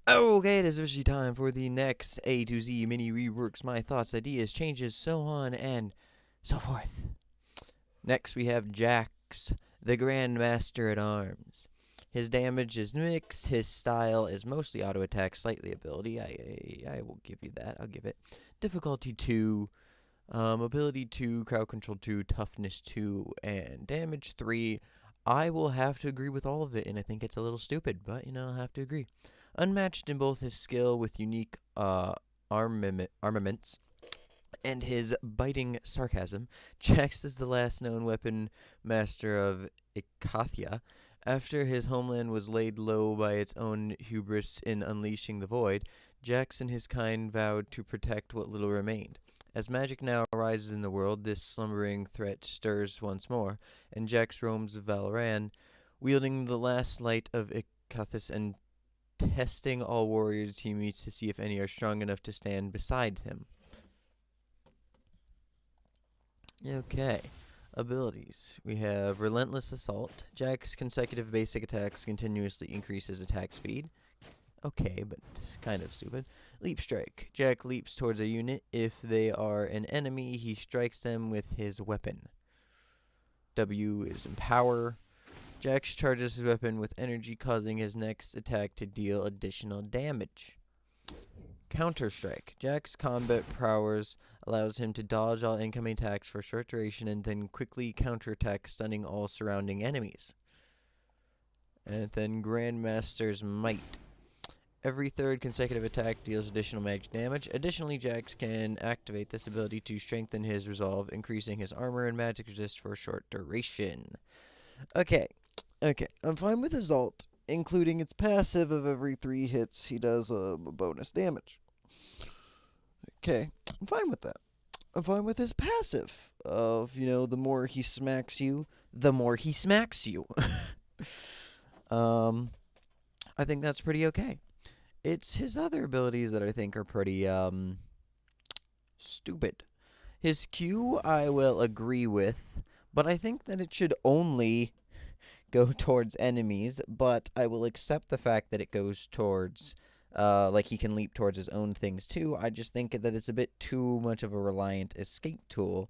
Okay, it is officially time for the next A to Z Mini Reworks, my thoughts, ideas, changes, so on and so forth. Next, we have Jax, the Grandmaster at Arms. His damage is mixed. His style is mostly auto attack, slightly ability. I will give you that. I'll give it difficulty 2, ability 2, crowd control 2, toughness 2, and damage 3. I will have to agree with all of it, and I think it's a little stupid, but I'll have to agree. Unmatched in both his skill with unique armaments and his biting sarcasm, Jax is the last known weapon master of Ikathia. After his homeland was laid low by its own hubris in unleashing the void, Jax and his kind vowed to protect what little remained. As magic now arises in the world, this slumbering threat stirs once more, and Jax roams Valoran, wielding the last light of Ikathis and testing all warriors he meets to see if any are strong enough to stand beside him. Okay. Abilities. We have Relentless Assault. Jack's consecutive basic attacks continuously increase his attack speed. Okay, but kind of stupid. Leap Strike. Jack leaps towards a unit. If they are an enemy, he strikes them with his weapon. W is Empower. Jax charges his weapon with energy, causing his next attack to deal additional damage. Counter-Strike. Jack's combat prowess allows him to dodge all incoming attacks for a short duration and then quickly counterattack, stunning all surrounding enemies. And then Grandmaster's Might. Every third consecutive attack deals additional magic damage. Additionally, Jax can activate this ability to strengthen his resolve, increasing his armor and magic resist for a short duration. Okay, I'm fine with his ult, including its passive of every 3 hits he does bonus damage. Okay, I'm fine with that. I'm fine with his passive of, the more he smacks you, the more he smacks you. I think that's pretty okay. It's his other abilities that I think are pretty, stupid. His Q, I will agree with, but I think that it should only go towards enemies, but I will accept the fact that it goes towards, like he can leap towards his own things too. I just think that it's a bit too much of a reliant escape tool,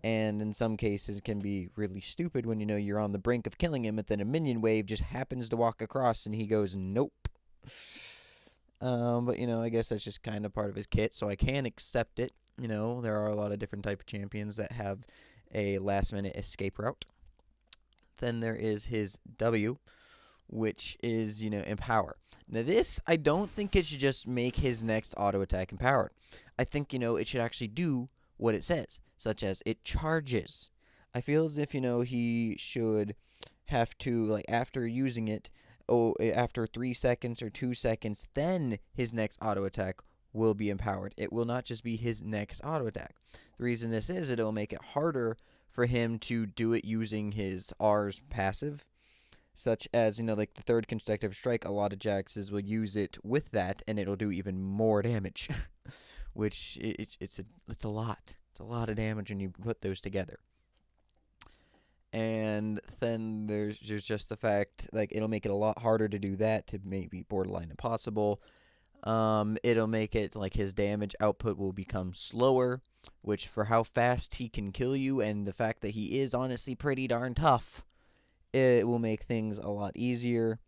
and in some cases can be really stupid when you're on the brink of killing him, and then a minion wave just happens to walk across and he goes, nope. But I guess that's just kind of part of his kit, so I can accept it. There are a lot of different type of champions that have a last-minute escape route. Then there is his W, which is, Empower. Now this, I don't think it should just make his next auto attack empowered. I think, it should actually do what it says, such as it charges. I feel as if, he should have to, like, after using it, after 3 seconds or 2 seconds, then his next auto attack will be empowered. It will not just be his next auto attack. The reason this is, it'll make it harder for him to do it using his R's passive, such as, like the third consecutive strike. A lot of Jaxes will use it with that, and it'll do even more damage, which it's a lot. It's a lot of damage when you put those together. And then there's just the fact, like, it'll make it a lot harder to do that, to maybe borderline impossible. It'll make it like his damage output will become slower, which for how fast he can kill you and the fact that he is honestly pretty darn tough, it will make things a lot easier.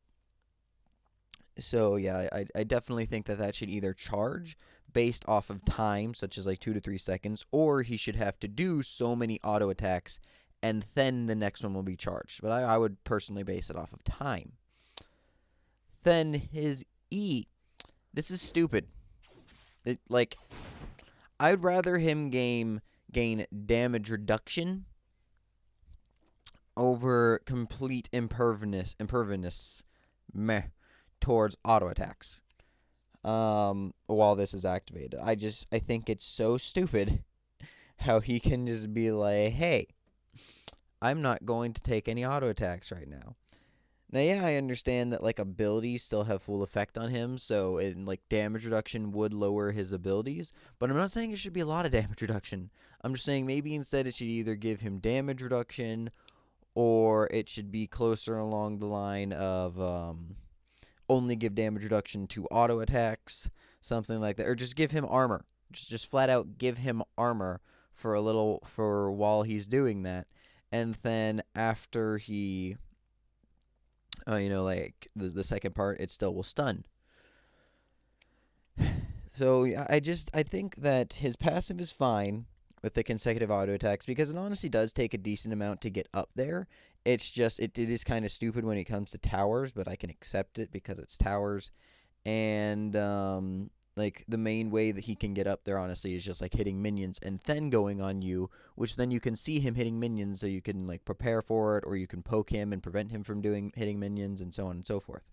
So yeah, I definitely think that should either charge based off of time, such as like 2 to 3 seconds, or he should have to do so many auto attacks and then the next one will be charged. But I would personally base it off of time. Then his E. This is stupid. I'd rather him gain damage reduction over complete impervious towards auto attacks. While this is activated, I think it's so stupid how he can just be like, hey, I'm not going to take any auto attacks right now. Now, yeah, I understand that, like, abilities still have full effect on him, so, damage reduction would lower his abilities, but I'm not saying it should be a lot of damage reduction. I'm just saying maybe instead it should either give him damage reduction, or it should be closer along the line of, only give damage reduction to auto attacks, something like that, or just give him armor. Just flat out give him armor for while he's doing that, and then after he, like the second part, it still will stun. So I think that his passive is fine with the consecutive auto attacks because it honestly does take a decent amount to get up there. It's just it is kind of stupid when it comes to towers, but I can accept it because it's towers. And like the main way that he can get up there honestly is just like hitting minions and then going on you, which then you can see him hitting minions, so you can like prepare for it, or you can poke him and prevent him from hitting minions, and so on and so forth.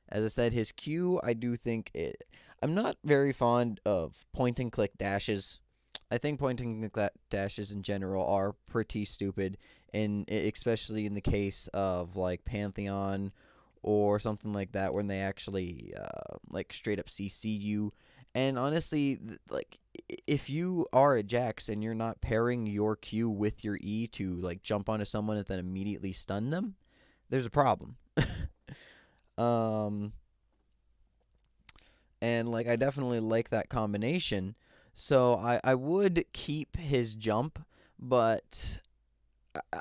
As I said, his Q, I do think it. I'm not very fond of point and click dashes. I think point and click dashes in general are pretty stupid, and especially in the case of like Pantheon or something like that, when they actually like straight up CC you. And honestly, like if you are a Jax and you're not pairing your Q with your E to like jump onto someone and then immediately stun them, there's a problem. Um, and like I definitely like that combination. So I would keep his jump, but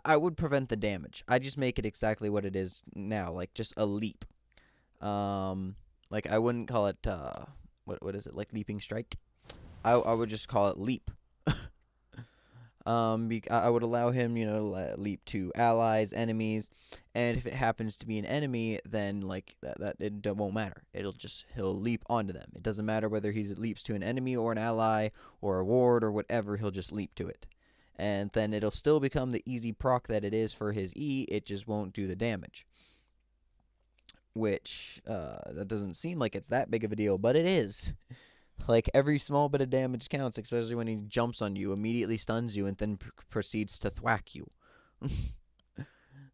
I would prevent the damage. I just make it exactly what it is now, like just a leap. Um, like I wouldn't call it what is it, like leaping strike? I would just call it leap. I would allow him, to leap to allies, enemies, and if it happens to be an enemy, then like that it won't matter. He'll leap onto them. It doesn't matter whether he leaps to an enemy or an ally or a ward or whatever. He'll just leap to it, and then it'll still become the easy proc that it is for his E. It just won't do the damage, which that doesn't seem like it's that big of a deal, but it is. Like, every small bit of damage counts, especially when he jumps on you, immediately stuns you, and then proceeds to thwack you.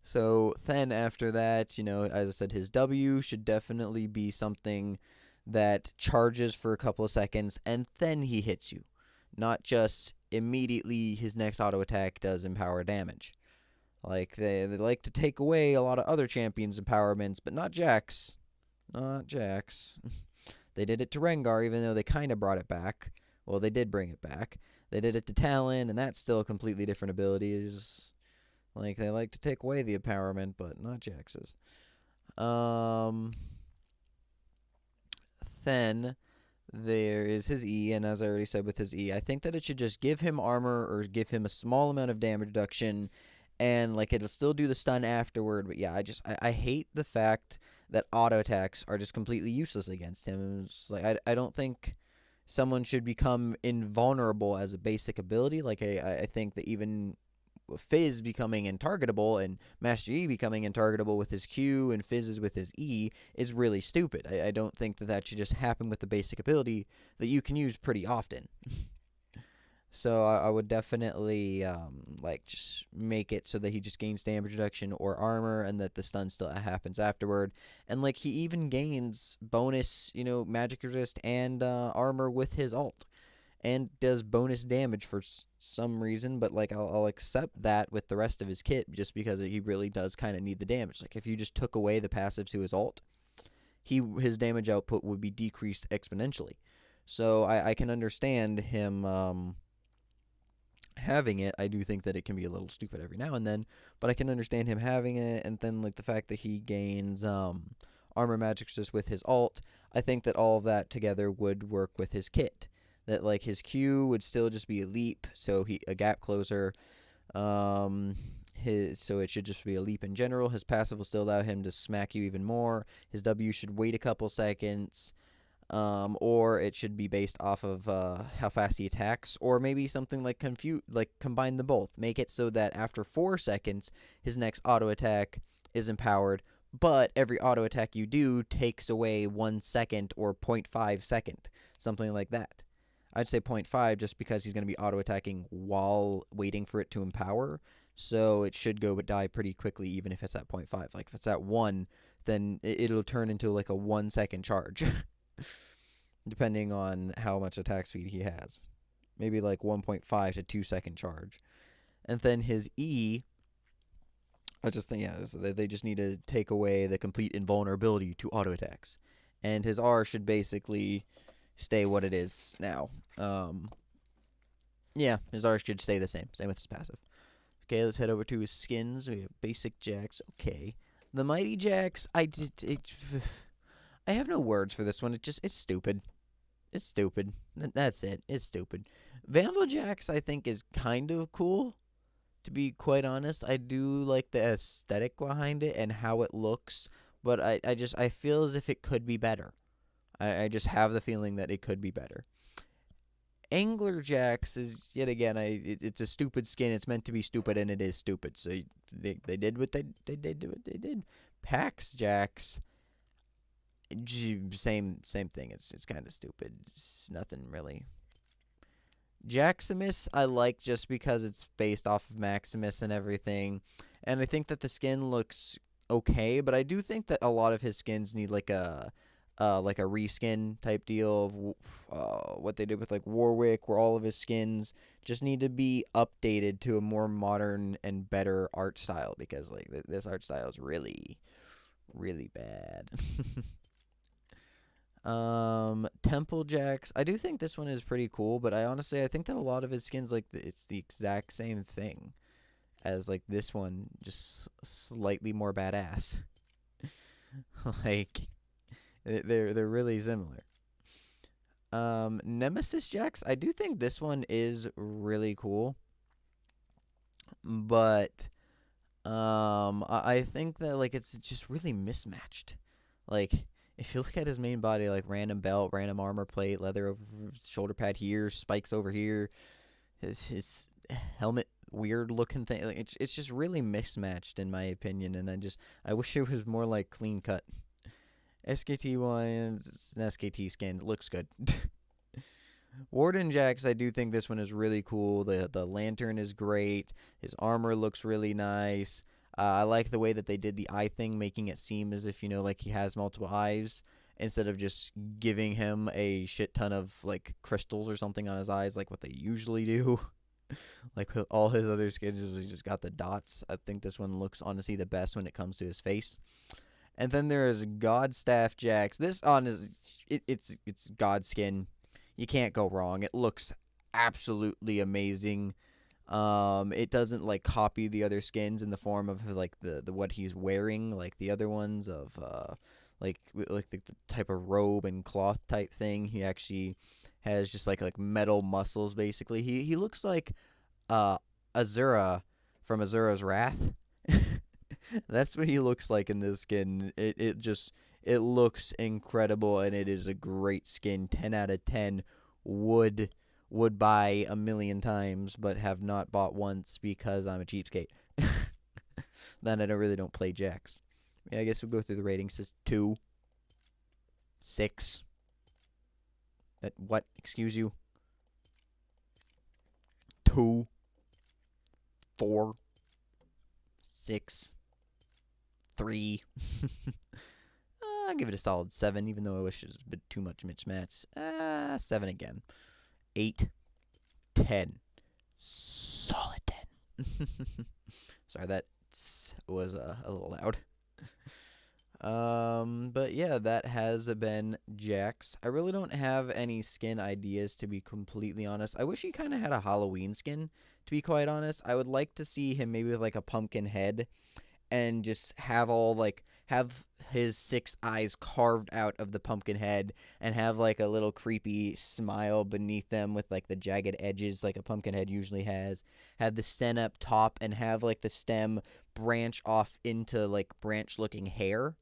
So, then after that, as I said, his W should definitely be something that charges for a couple of seconds, and then he hits you. Not just immediately his next auto attack does empower damage. Like, they like to take away a lot of other champions' empowerments, but not Jax. Not Jax. They did it to Rengar, even though they kind of brought it back. Well, they did bring it back. They did it to Talon, and that's still a completely different ability. Like, they like to take away the empowerment, but not Jax's. Then there is his E, and as I already said with his E, I think that it should just give him armor or give him a small amount of damage reduction, and like it'll still do the stun afterward. But yeah, I hate the fact that auto attacks are just completely useless against him. It's like I don't think someone should become invulnerable as a basic ability. Like I think that even Fizz becoming intargetable and Master Yi becoming intargetable with his Q and Fizz's with his E is really stupid. I don't think that should just happen with the basic ability that you can use pretty often. So I would definitely like just make it so that he just gains damage reduction or armor, and that the stun still happens afterward. And like he even gains bonus, magic resist and armor with his ult, and does bonus damage for some reason. But like I'll accept that with the rest of his kit, just because he really does kind of need the damage. Like if you just took away the passive to his ult, his damage output would be decreased exponentially. So I can understand him having it. I do think that it can be a little stupid every now and then, but I can understand him having it. And then like the fact that he gains armor magic just with his ult, I think that all of that together would work with his kit. That like his Q would still just be a leap, so a gap closer. So it should just be a leap in general. His passive will still allow him to smack you even more. His W should wait a couple seconds. Or it should be based off of how fast he attacks, or maybe something like combine them both. Make it so that after 4 seconds, his next auto attack is empowered, but every auto attack you do takes away 1 second or 0.5 second, something like that. I'd say 0.5 just because he's going to be auto attacking while waiting for it to empower, so it should go but die pretty quickly, even if it's at 0.5. Like if it's at 1, then it'll turn into like a 1 second charge. Depending on how much attack speed he has. Maybe like 1.5 to 2 second charge. And then his E, I just think, yeah, so they just need to take away the complete invulnerability to auto attacks, and his R should basically stay what it is now. Yeah, his R should stay the same. Same with his passive. Okay, let's head over to his skins. We have basic Jax. Okay, the mighty Jax. I have no words for this one. It's stupid. It's stupid. That's it. It's stupid. Vandal Jax, I think, is kind of cool. To be quite honest, I do like the aesthetic behind it and how it looks, but I feel as if it could be better. I just have the feeling that it could be better. Angler Jax is yet again it's a stupid skin. It's meant to be stupid, and it is stupid. So they did what they did what they did. Pax Jax, same thing. It's kind of stupid. It's nothing really. Jaximus I like just because it's based off of Maximus and everything, and I think that the skin looks okay. But I do think that a lot of his skins need like a reskin type deal of what they did with like Warwick, where all of his skins just need to be updated to a more modern and better art style, because like this art style is really really bad. Temple Jax. I do think this one is pretty cool, but I think that a lot of his skins like it's the exact same thing as like this one, just slightly more badass. Like they're really similar. Nemesis Jax. I do think this one is really cool, but I think that like it's just really mismatched. Like if you look at his main body, like random belt, random armor plate, leather over shoulder pad here, spikes over here, his helmet weird looking thing. Like it's just really mismatched in my opinion, and I wish it was more like clean cut. SKT1, it's an SKT skin. It looks good. Warden Jax, I do think this one is really cool. The lantern is great. His armor looks really nice. I like the way that they did the eye thing, making it seem as if, like he has multiple eyes, instead of just giving him a shit ton of like crystals or something on his eyes like what they usually do. Like with all his other skins, he just got the dots. I think this one looks honestly the best when it comes to his face. And then there is Godstaff Jax. This on is it's God skin. You can't go wrong. It looks absolutely amazing. It doesn't like copy the other skins in the form of like the what he's wearing, like the other ones of like the type of robe and cloth type thing. He actually has just like metal muscles basically. He looks like Azura from Azura's Wrath. That's what he looks like in this skin. It looks incredible, and it is a great skin. 10 out of 10. Would buy a million times, but have not bought once because I'm a cheapskate. Then I really don't play Jax. Yeah, I guess we'll go through the ratings. Says 2, 6. What? Excuse you? 2, 4, 6, 3. I'll give it a solid 7, even though I wish it was a bit too much mismatch. 7 again. 8, 10. Solid 10. Sorry, that was a little loud. But yeah, that has been Jax. I really don't have any skin ideas, to be completely honest. I wish he kind of had a Halloween skin, to be quite honest. I would like to see him maybe with like a pumpkin head, and just have his 6 eyes carved out of the pumpkin head, and have like a little creepy smile beneath them with like the jagged edges like a pumpkin head usually has. Have the stem up top, and have like the stem branch off into like branch looking hair.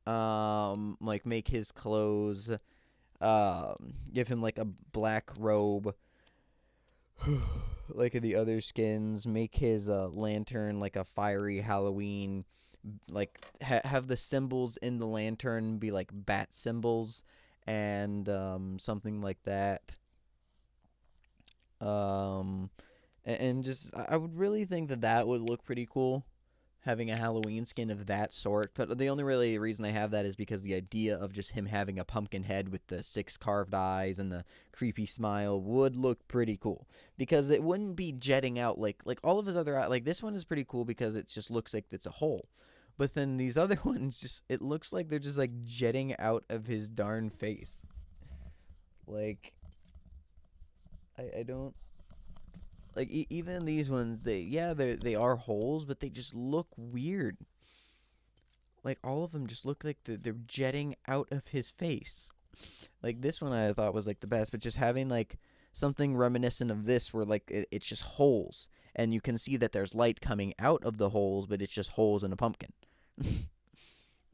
Like make his clothes, give him like a black robe like the other skins. Make his lantern like a fiery Halloween, like have the symbols in the lantern be like bat symbols, and something like that. And just I would really think that would look pretty cool. having a Halloween skin of that sort. But the only really reason I have that is because the idea of just him having a pumpkin head with the 6 carved eyes and the creepy smile would look pretty cool. Because it wouldn't be jetting out like all of his other like this one is pretty cool because it just looks like it's a hole. But then these other ones just it looks like they're just like jetting out of his darn face. Like I don't like even these ones they are holes, but they just look weird. Like all of them just look like they're jetting out of his face. Like this one I thought was like the best, but just having like something reminiscent of this where like it's just holes and you can see that there's light coming out of the holes, but it's just holes in a pumpkin.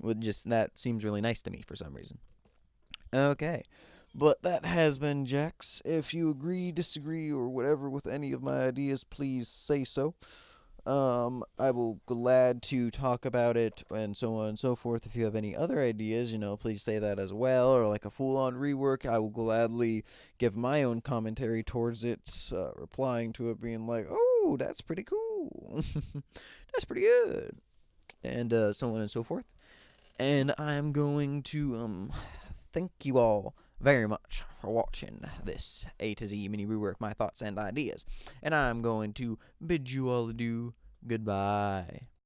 Would just that seems really nice to me for some reason. Okay. But that has been Jax. If you agree, disagree, or whatever with any of my ideas, please say so. I will glad to talk about it and so on and so forth. If you have any other ideas, please say that as well, or like a full-on rework. I will gladly give my own commentary towards it, replying to it, being like, "Oh, that's pretty cool. That's pretty good," and so on and so forth. And I'm going to thank you all very much for watching this A to Z mini rework, my thoughts and ideas. And I'm going to bid you all adieu. Goodbye.